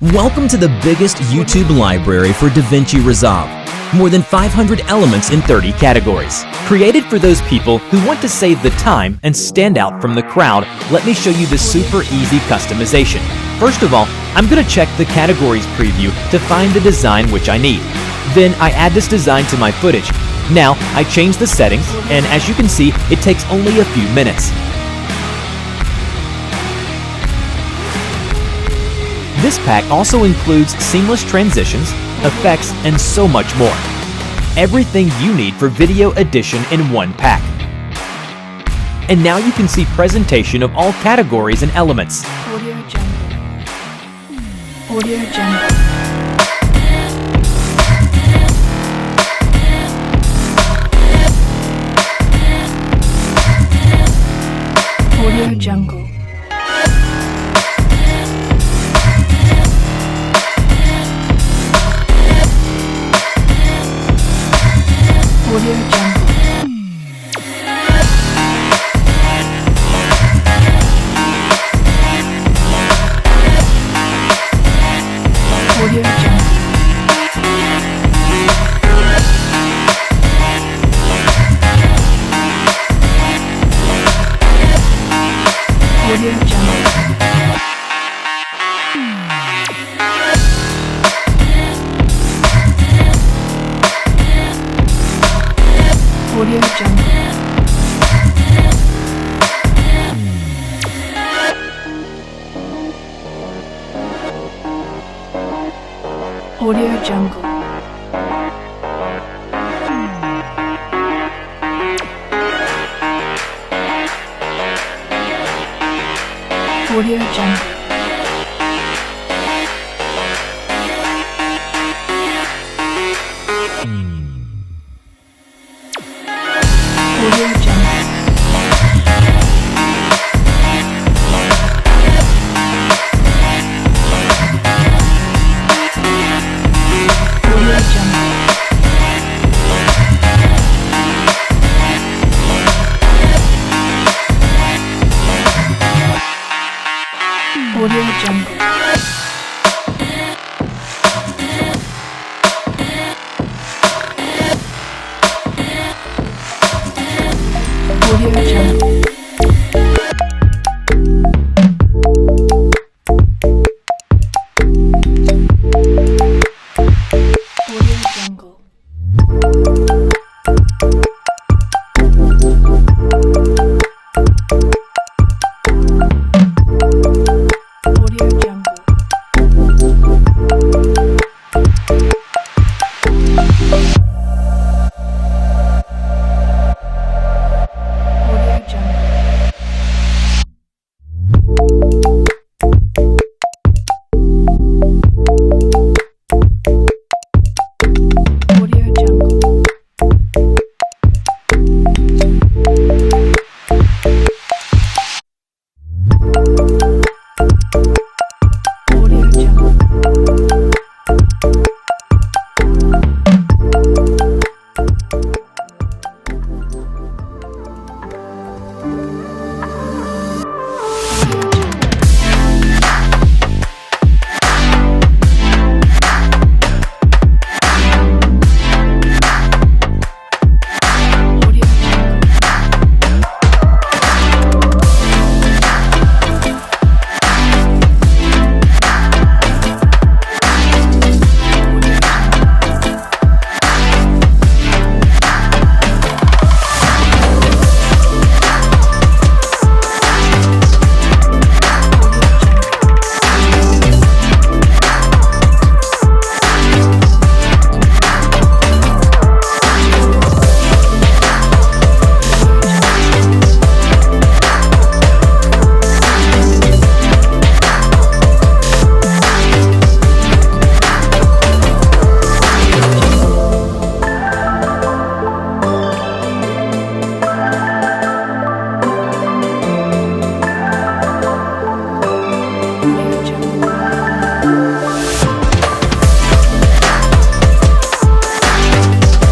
Welcome to the biggest YouTube library for DaVinci Resolve. More than 500 elements in 30 categories. Created for those people who want to save the time and stand out from the crowd, let me show you the super easy customization. First of all, I'm going to check the categories preview to find the design which I need. Then I add this design to my footage. Now I change the settings, and as you can see, it takes only a few minutes. This pack also includes seamless transitions, effects, and so much more. Everything you need for video edition in one pack. And now you can see presentation of all categories and elements. Audio Jungle. Audio Jungle. Audio Jungle. Audio Jungle. Audio Jungle. Audio Jungle. Audio Jungle. Audio Jungle. Audio Jungle. Audio Jungle. Audio Jungle. Audio Jungle.